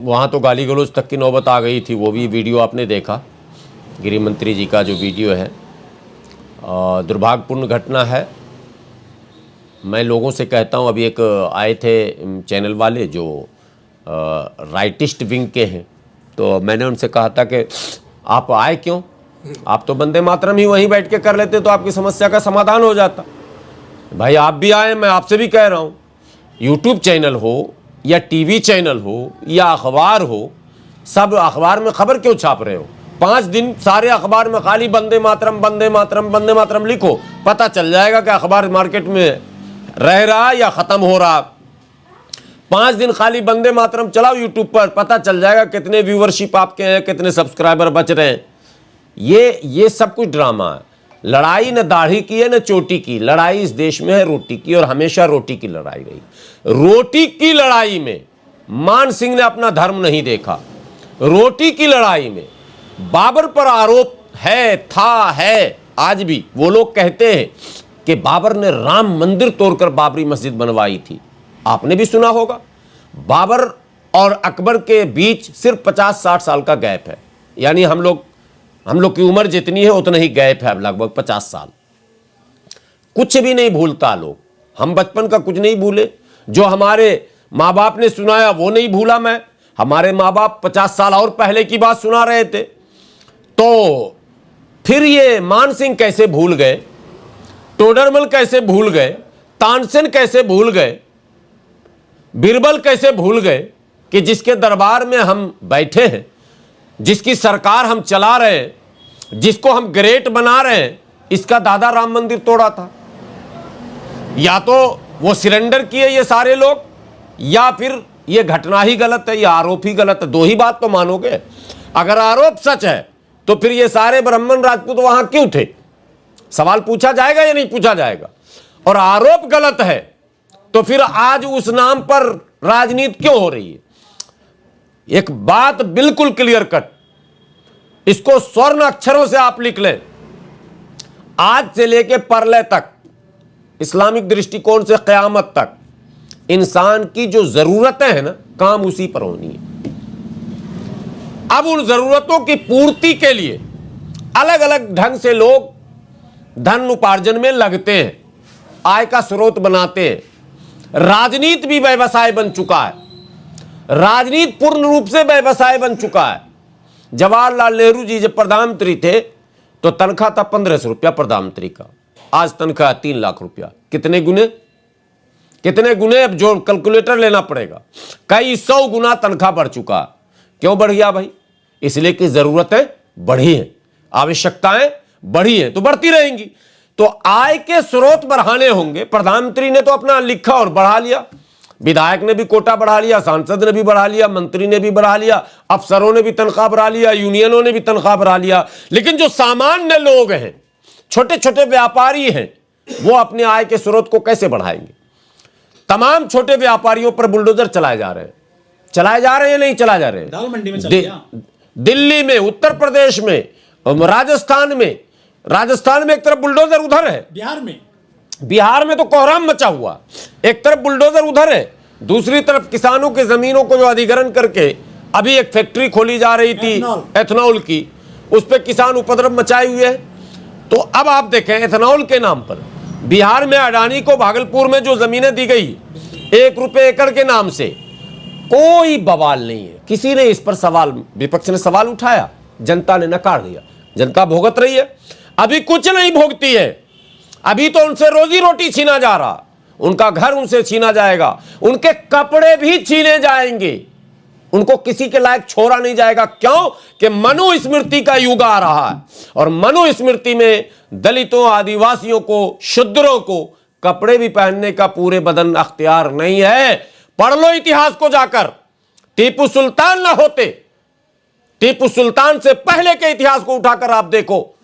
वहाँ तो गाली गलौज तक की नौबत आ गई थी। वो भी वीडियो आपने देखा, गृह मंत्री जी का जो वीडियो है। दुर्भाग्यपूर्ण घटना है। मैं लोगों से कहता हूँ, अभी एक आए थे चैनल वाले जो राइटिस्ट विंग के हैं, तो मैंने उनसे कहा था कि आप आए क्यों, आप तो वंदे मातरम ही वहीं बैठ के कर लेते तो आपकी समस्या का समाधान हो जाता। भाई आप भी आए, मैं आपसे भी कह रहा हूँ, यूट्यूब चैनल हो या टीवी चैनल हो या अखबार हो, सब अखबार में खबर क्यों छाप रहे हो? 5 दिन सारे अखबार में खाली वंदे मातरम वंदे मातरम वंदे मातरम लिखो, पता चल जाएगा कि अखबार मार्केट में रह रहा या खत्म हो रहा। 5 दिन खाली वंदे मातरम चलाओ यूट्यूब पर, पता चल जाएगा कितने व्यूवरशिप आपके हैं, कितने सब्सक्राइबर बच रहे हैं। ये सब कुछ ड्रामा है। लड़ाई न दाढ़ी की है न चोटी की, लड़ाई इस देश में है रोटी की, और हमेशा रोटी की लड़ाई रही। रोटी की लड़ाई में मान सिंह ने अपना धर्म नहीं देखा। रोटी की लड़ाई में बाबर पर आरोप है आज भी। वो लोग कहते हैं कि बाबर ने राम मंदिर तोड़कर बाबरी मस्जिद बनवाई थी। आपने भी सुना होगा, बाबर और अकबर के बीच सिर्फ 50-60 साल का गैप है, यानी हम लोग की उम्र जितनी है उतना ही गैप है, लगभग 50 साल। कुछ भी नहीं भूलता लोग, हम बचपन का कुछ नहीं भूले, जो हमारे माँ बाप ने सुनाया वो नहीं भूला मैं। हमारे माँ बाप 50 साल और पहले की बात सुना रहे थे, तो फिर ये मान सिंह कैसे भूल गए, टोडरमल कैसे भूल गए, तानसेन कैसे भूल गए, बीरबल कैसे भूल गए कि जिसके दरबार में हम बैठे हैं, जिसकी सरकार हम चला रहे हैं, जिसको हम ग्रेट बना रहे हैं, इसका दादा राम मंदिर तोड़ा था। या तो वो सिलेंडर किए ये सारे लोग, या फिर ये घटना ही गलत है, या आरोप ही गलत है। दो ही बात तो मानोगे। अगर आरोप सच है तो फिर ये सारे ब्राह्मण राजपूत वहां क्यों थे? सवाल पूछा जाएगा या नहीं पूछा जाएगा? और आरोप गलत है तो फिर आज उस नाम पर राजनीति क्यों हो रही है? एक बात बिल्कुल क्लियर कट, इसको स्वर्ण अक्षरों से आप लिख लें, आज से लेके परले तक, इस्लामिक दृष्टिकोण से क़यामत तक, इंसान की जो जरूरतें हैं ना, काम उसी पर होनी है। अब उन जरूरतों की पूर्ति के लिए अलग अलग ढंग से लोग धन उपार्जन में लगते हैं, आय का स्रोत बनाते हैं। राजनीति भी व्यवसाय बन चुका है, राजनीति पूर्ण रूप से व्यवसाय बन चुका है। जवाहरलाल नेहरू जी जब प्रधानमंत्री थे तो तनख्वाह था 1500 रुपया प्रधानमंत्री का, आज तनख्वाह 3 लाख रुपया। कितने गुने? अब जो कैलकुलेटर लेना पड़ेगा, कई 100 गुना तनख्वाह बढ़ चुका। क्यों बढ़ गया भाई? इसलिए कि जरूरतें बढ़ी हैं, आवश्यकताएं बढ़ी हैं, तो बढ़ती रहेंगी। तो आय के स्रोत बढ़ाने होंगे। प्रधानमंत्री ने तो अपना लिखा और बढ़ा लिया, विधायक ने भी कोटा बढ़ा लिया, सांसद ने भी बढ़ा लिया, मंत्री ने भी बढ़ा लिया, अफसरों ने भी तनख्वाह बढ़ा लिया, यूनियनों ने भी तनख्वाह बढ़ा लिया। लेकिन जो सामान्य लोग हैं, छोटे छोटे व्यापारी हैं, वो अपने आय के स्रोत को कैसे बढ़ाएंगे? तमाम छोटे व्यापारियों पर बुलडोजर चलाए जा रहे हैं नहीं चलाए जा रहे हैं? दाल मंडी में चल गया। दिल्ली में, उत्तर प्रदेश में, राजस्थान में एक तरफ बुलडोजर उधर है, बिहार में तो कोहराम मचा हुआ। एक तरफ बुलडोजर उधर है, दूसरी तरफ किसानों की जमीनों को जो अधिग्रहण करके अभी एक फैक्ट्री खोली जा रही थी एथेनॉल की, उस पर किसान उपद्रव मचाए हुए हैं। तो अब आप देखें, एथेनॉल के नाम पर बिहार में अडानी को भागलपुर में जो जमीनें दी गई 1 रुपए एकड़ के नाम से, कोई बवाल नहीं है। किसी ने इस पर सवाल, विपक्ष ने सवाल उठाया, जनता ने नकार दिया। जनता भुगत रही है, अभी कुछ नहीं भोगती है। अभी तो उनसे रोजी रोटी छीना जा रहा, उनका घर उनसे छीना जाएगा, उनके कपड़े भी छीने जाएंगे, उनको किसी के लायक छोड़ा नहीं जाएगा। क्यों? कि मनुस्मृति का युग आ रहा है, और मनुस्मृति में दलितों, आदिवासियों को, शूद्रों को कपड़े भी पहनने का पूरे बदन अख्तियार नहीं है। पढ़ लो इतिहास को जाकर, टीपू सुल्तान ना होते, टीपू सुल्तान से पहले के इतिहास को उठाकर आप देखो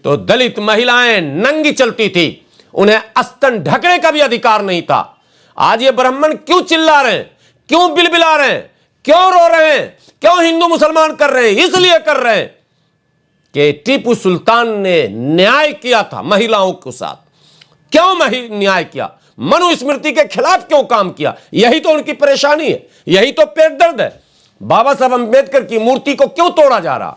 तो दलित महिलाएं नंगी चलती थी, उन्हें अस्तन ढकने का भी अधिकार नहीं था। आज ये ब्राह्मण क्यों चिल्ला रहे हैं, क्यों बिलबिला रहे हैं, क्यों रो रहे हैं, क्यों हिंदू मुसलमान कर रहे हैं? इसलिए कर रहे हैं कि टीपू सुल्तान ने न्याय किया था महिलाओं के साथ। क्यों न्याय किया? मनुस्मृति के खिलाफ क्यों काम किया? यही तो उनकी परेशानी है, यही तो पेट दर्द है। बाबा साहब अंबेडकर की मूर्ति को क्यों तोड़ा जा रहा?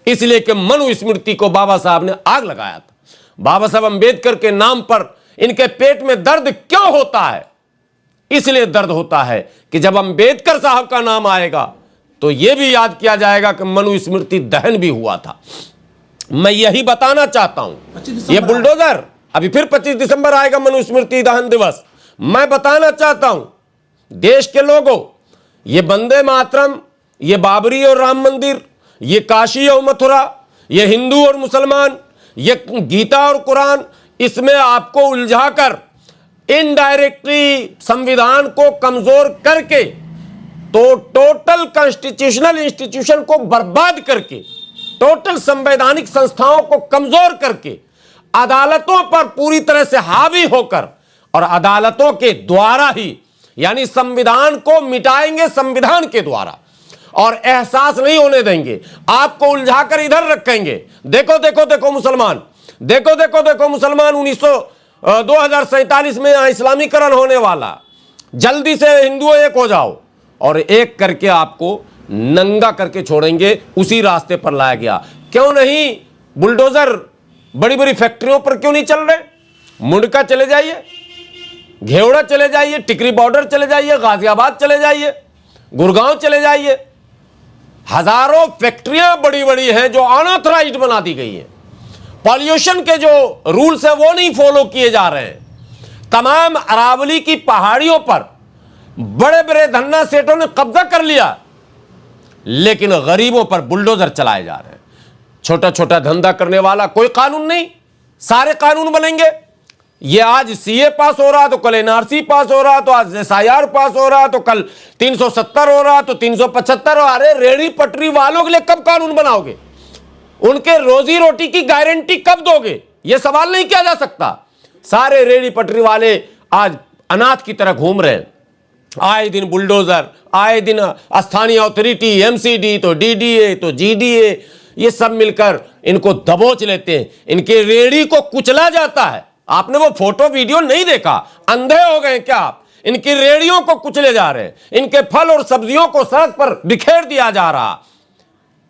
इसलिए कि मनुस्मृति को बाबा साहब ने आग लगाया था। बाबा साहब अंबेडकर के नाम पर इनके पेट में दर्द क्यों होता है? इसलिए दर्द होता है कि जब अंबेडकर साहब का नाम आएगा तो यह भी याद किया जाएगा कि मनुस्मृति दहन भी हुआ था। मैं यही बताना चाहता हूं। यह बुलडोजर अभी फिर 25 दिसंबर आएगा मनुस्मृति दहन दिवस। मैं बताना चाहता हूं देश के लोगों, ये वंदे मातरम, ये बाबरी और राम मंदिर, ये काशी और मथुरा, ये हिंदू और मुसलमान, ये गीता और कुरान, इसमें आपको उलझाकर इनडायरेक्टली संविधान को कमजोर करके तो टोटल कॉन्स्टिट्यूशनल इंस्टीट्यूशन को बर्बाद करके, टोटल संवैधानिक संस्थाओं को कमजोर करके, अदालतों पर पूरी तरह से हावी होकर और अदालतों के द्वारा ही, यानी संविधान को मिटाएंगे संविधान के द्वारा और एहसास नहीं होने देंगे, आपको उलझाकर इधर रखेंगे। देखो देखो देखो मुसलमान, देखो देखो देखो मुसलमान, 2047 में इस्लामीकरण होने वाला, जल्दी से हिंदुओं एक हो जाओ, और एक करके आपको नंगा करके छोड़ेंगे। उसी रास्ते पर लाया गया। क्यों नहीं बुलडोजर बड़ी बड़ी फैक्ट्रियों पर क्यों नहीं चल रहे? मुंडका चले जाइए, घेवड़ा चले जाइए, टिकरी बॉर्डर चले जाइए, गाजियाबाद चले जाइए, गुड़गांव चले जाइए। हजारों फैक्ट्रियां बड़ी बड़ी हैं जो अनऑथराइज्ड बना दी गई हैं। पॉल्यूशन के जो रूल्स है वो नहीं फॉलो किए जा रहे हैं। तमाम अरावली की पहाड़ियों पर बड़े बड़े धन्ना सेठों ने कब्जा कर लिया, लेकिन गरीबों पर बुलडोजर चलाए जा रहे हैं। छोटा छोटा धंधा करने वाला कोई कानून नहीं, सारे कानून बनेंगे। ये आज सीए पास हो रहा तो कल एनआरसी पास हो रहा, तो आज एसआईआर पास हो रहा तो कल 370 हो रहा तो 375 हो। अरे रेहड़ी पटरी वालों के लिए कब कानून बनाओगे? उनके रोजी रोटी की गारंटी कब दोगे? यह सवाल नहीं किया जा सकता। सारे रेहड़ी पटरी वाले आज अनाथ की तरह घूम रहे हैं। आए दिन बुलडोजर, आए दिन स्थानीय अथॉरिटी, एमसीडी, तो डीडीए, तो जीडीए, ये सब मिलकर इनको दबोच लेते हैं। इनके रेहड़ी को कुचला जाता है। आपने वो फोटो वीडियो नहीं देखा? अंधे हो गए क्या आप? इनकी रेहड़ियों को कुचले जा रहे हैं, इनके फल और सब्जियों को सड़क पर बिखेर दिया जा रहा,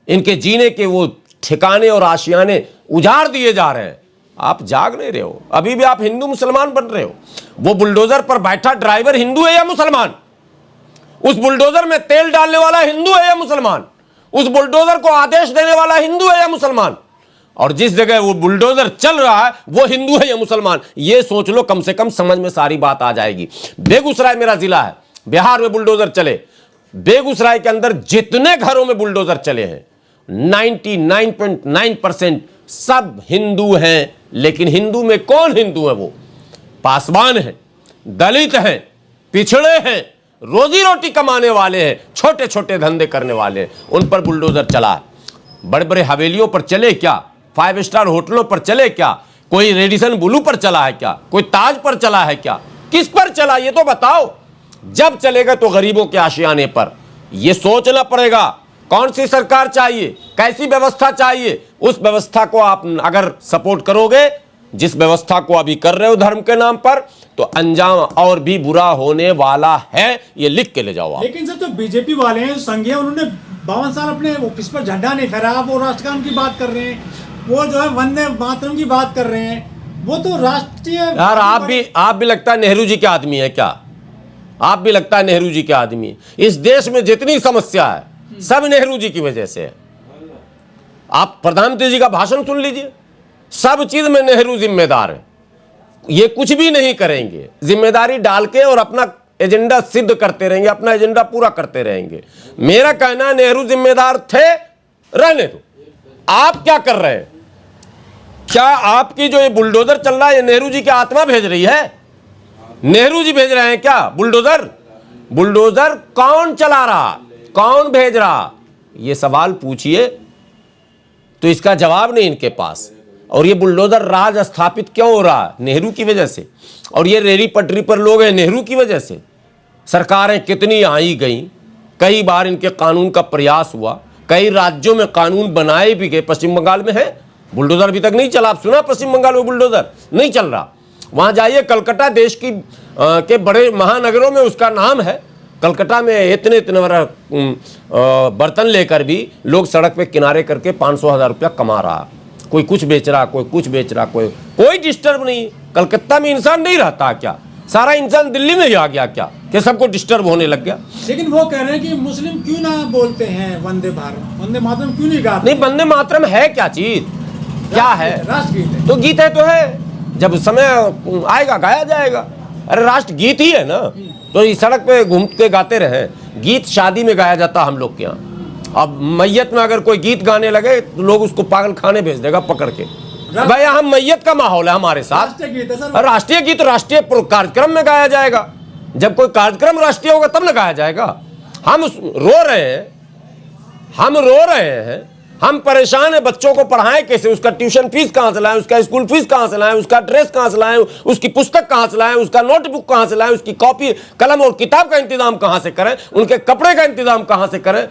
इनके जीने के वो ठिकाने और आशियाने उजाड़ दिए जा रहे हैं। आप जाग नहीं रहे हो, अभी भी आप हिंदू मुसलमान बन रहे हो। वो बुलडोजर पर बैठा ड्राइवर हिंदू है या मुसलमान? उस बुलडोजर में तेल डालने वाला हिंदू है या मुसलमान? उस बुलडोजर को आदेश देने वाला हिंदू है या मुसलमान? और जिस जगह वो बुलडोजर चल रहा है वो हिंदू है या मुसलमान? ये सोच लो, कम से कम समझ में सारी बात आ जाएगी। बेगूसराय मेरा जिला है, बिहार में बुलडोजर चले। बेगूसराय के अंदर जितने घरों में बुलडोजर चले हैं 99.9% सब हिंदू हैं। लेकिन हिंदू में कौन हिंदू है? वो पासवान हैं, दलित हैं, पिछड़े हैं, रोजी रोटी कमाने वाले हैं, छोटे छोटे धंधे करने वाले हैं। उन पर बुलडोजर चला है। बड़े बड़े हवेलियों पर चले क्या? 5 स्टार होटलों पर चले क्या? कोई रेडिसन ब्लू पर चला है क्या? कोई ताज पर चला है क्या? किस पर चला ये तो बताओ। जब चलेगा तो गरीबों के आशियाने पर। यह सोचना पड़ेगा कौन सी सरकार चाहिए, कैसी व्यवस्था चाहिए। उस व्यवस्था को आप अगर सपोर्ट करोगे, जिस व्यवस्था को अभी कर रहे हो धर्म के नाम पर, तो अंजाम और भी बुरा होने वाला है। ये लिख के ले जाओ आप। लेकिन सर जो बीजेपी वाले हैं, संघीय, उन्होंने 52 साल अपने ऑफिस पर झंडा नहीं फहराया। वो राष्ट्रगान की बात कर रहे हैं, वो जो है वंदे मातरम की बात कर रहे हैं। वो तो राष्ट्रीय यार आप भी लगता है नेहरू जी के आदमी है क्या? आप भी लगता है नेहरू जी के आदमी है। इस देश में जितनी समस्या है सब नेहरू जी की वजह से है। आप प्रधानमंत्री जी का भाषण सुन लीजिए, सब चीज में नेहरू जिम्मेदार है। ये कुछ भी नहीं करेंगे, जिम्मेदारी डाल के और अपना एजेंडा सिद्ध करते रहेंगे, अपना एजेंडा पूरा करते रहेंगे। मेरा कहना है नेहरू जिम्मेदार थे, रहने दो। आप क्या कर रहे हैं? क्या आपकी जो ये बुलडोजर चल रहा है ये नेहरू जी की आत्मा भेज रही है? नेहरू जी भेज रहे हैं क्या बुलडोजर? बुलडोजर कौन चला रहा, कौन भेज रहा? ये सवाल पूछिए तो इसका जवाब नहीं इनके पास। और ये बुलडोजर राज स्थापित क्यों हो रहा है? नेहरू की वजह से। और ये रेहड़ी पटरी पर लोग हैं नेहरू की वजह से। सरकारें कितनी आई गई, कई बार इनके कानून का प्रयास हुआ, कई राज्यों में कानून बनाए भी गए। पश्चिम बंगाल में है बुलडोजर अभी तक नहीं चला। आप सुना पश्चिम बंगाल में बुलडोजर नहीं चल रहा? वहां जाइए, कलकत्ता देश की के बड़े महानगरों में उसका नाम है, कलकत्ता में इतने इतने बड़ा बर्तन लेकर भी लोग सड़क पे किनारे करके 500,000 रुपया कमा रहा। कोई कुछ बेच रहा, कोई कुछ बेच रहा, कोई डिस्टर्ब नहीं। कलकत्ता में इंसान नहीं रहता क्या? सारा इंसान दिल्ली में ही आ गया क्या कि सबको डिस्टर्ब होने लग गया? लेकिन वो कह रहे हैं कि मुस्लिम क्यों ना बोलते हैं वंदे भारत, वंदे मातरम क्यों नहीं गाते? नहीं, वंदे मातरम है क्या चीज? क्या है? राष्ट्रगीत है। तो गीत है तो है, जब समय आएगा गाया जाएगा। अरे राष्ट्र गीत ही है ना, तो इस सड़क पे घूम के गाते रहे। गीत शादी में गाया जाता हम लोग के यहाँ। अब मैयत में अगर कोई गीत गाने लगे तो लोग उसको पागल खाने भेज देगा पकड़ के। भाई हम मैयत का माहौल है हमारे साथ। राष्ट्रीय गीत है सर। राष्ट्रीय गीत राष्ट्रीय कार्यक्रम में गाया जाएगा। जब कोई कार्यक्रम राष्ट्रीय होगा तब ना गाया जाएगा। हम रो रहे हैं, हम रो रहे हैं, हम परेशान हैं। बच्चों को पढ़ाएं कैसे? उसका ट्यूशन फीस कहाँ से लाएं, उसका स्कूल फीस कहाँ से लाएं, उसका ड्रेस कहाँ से लाएं, उसकी पुस्तक कहाँ से लाएं, उसका नोटबुक कहाँ से लाएं, उसकी कॉपी कलम और किताब का इंतजाम कहाँ से करें, उनके कपड़े का इंतजाम कहाँ से करें,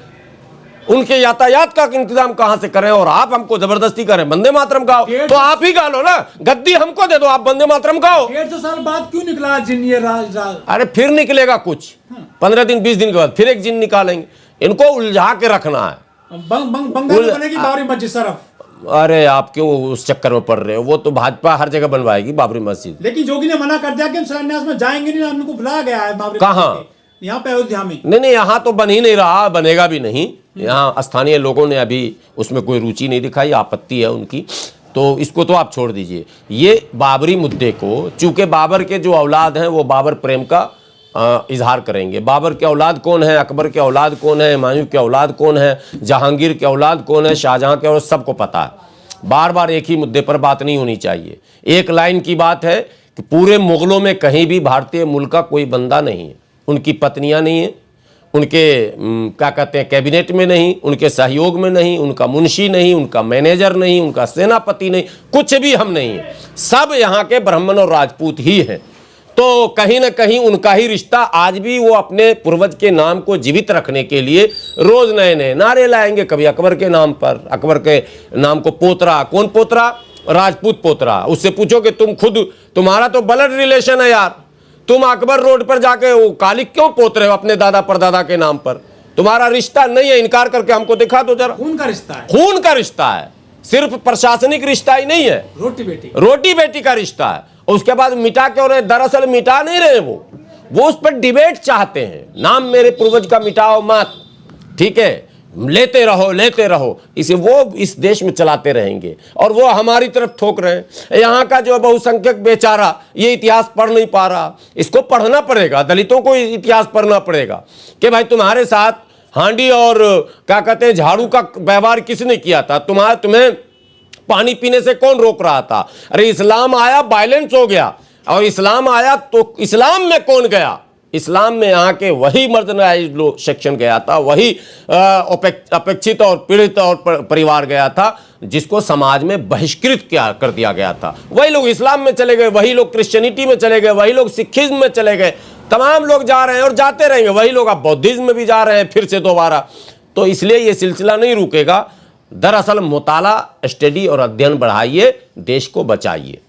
उनके यातायात का इंतजाम कहां से करें? और आप हमको जबरदस्ती करें वंदे मातरम गाओ, तो आप ही गा लो ना, गद्दी हमको दे दो, आप वंदे मातरम गाओ। 150 साल बाद क्यों निकला जिन ये राज? अरे फिर निकलेगा कुछ 15 दिन 20 दिन के बाद फिर एक जिन निकालेंगे। इनको उलझा के रखना है। बंगाल में बनेगी बाबरी मस्जिद सरफ। अरे आप क्यों उस चक्कर में पड़ रहे हो? वो तो भाजपा हर जगह बनवाएगी बाबरी मस्जिद। लेकिन योगी ने मना कर दिया कि हम शिलान्यास में जाएंगे नहीं, हमको बुलाया गया है बाबरी कहाँ? यहाँ पे अयोध्या में। नहीं, यहाँ तो बन ही नहीं रहा, बनेगा भी नहीं। यहाँ स्थानीय लोगों ने अभी उसमें कोई रुचि नहीं दिखाई, आपत्ति है उनकी, तो इसको तो आप छोड़ दीजिए। ये बाबरी मुद्दे को, चूंकि बाबर के जो औलाद हैं वो बाबर प्रेम का इजहार करेंगे। बाबर के औलाद कौन है, अकबर के औलाद कौन है, हुमायूं के औलाद कौन है, जहांगीर के औलाद कौन है, शाहजहां के, और सबको पता है। बार बार एक ही मुद्दे पर बात नहीं होनी चाहिए। एक लाइन की बात है कि पूरे मुगलों में कहीं भी भारतीय मूल का कोई बंदा नहीं है, उनकी पत्नियां नहीं है, उनके क्या कहते हैं कैबिनेट में नहीं, उनके सहयोग में नहीं, उनका मुंशी नहीं, उनका मैनेजर नहीं, उनका सेनापति नहीं, कुछ भी हम नहीं है। सब यहाँ के ब्राह्मण और राजपूत ही हैं। तो कहीं ना कहीं उनका ही रिश्ता आज भी वो अपने पूर्वज के नाम को जीवित रखने के लिए रोज नए नए नारे लाएंगे। कभी अकबर के नाम पर, अकबर के नाम को पोतरा, कौन पोतरा? राजपूत पोतरा। उससे पूछो कि तुम खुद, तुम्हारा तो ब्लड रिलेशन है यार, तुम अकबर रोड पर जाके वो काली क्यों पोत रहे हो अपने दादा परदादा के नाम पर? तुम्हारा रिश्ता नहीं है, इनकार करके हमको दिखा दो जरा। खून का रिश्ता है। खून का रिश्ता है, सिर्फ प्रशासनिक रिश्ता ही नहीं है, रोटी बेटी का रिश्ता है। उसके बाद मिटा के, और दरअसल मिटा नहीं रहे वो उस पर डिबेट चाहते हैं। नाम मेरे पूर्वज का मिटाओ मत, ठीक है, लेते रहो, इसे वो इस देश में चलाते रहेंगे और वो हमारी तरफ ठोक रहे हैं। यहाँ का जो बहुसंख्यक बेचारा ये इतिहास पढ़ नहीं पा रहा, इसको पढ़ना पड़ेगा। दलितों को इतिहास पढ़ना पड़ेगा कि भाई तुम्हारे साथ हांडी और क्या कहते हैं झाड़ू का व्यवहार किसने किया था, तुम्हें पानी पीने से कौन रोक रहा था? अरे इस्लाम आया, वायलेंस हो गया, और इस्लाम आया तो इस्लाम में कौन गया? इस्लाम में यहाँ के वही मार्जिनलाइज्ड लोग सेक्शन गया था, वही अपेक्षित और पीड़ित और परिवार गया था, जिसको समाज में बहिष्कृत कर दिया गया था। वही लोग इस्लाम में चले गए, वही लोग क्रिश्चियनिटी में चले गए, वही लोग सिखिज्म में चले गए। तमाम लोग जा रहे हैं और जाते रहेंगे। वही लोग अब बौद्धिज्म में भी जा रहे हैं फिर से दोबारा। तो इसलिए ये सिलसिला नहीं रुकेगा। दरअसल मुताला, स्टडी और अध्ययन बढ़ाइए, देश को बचाइए।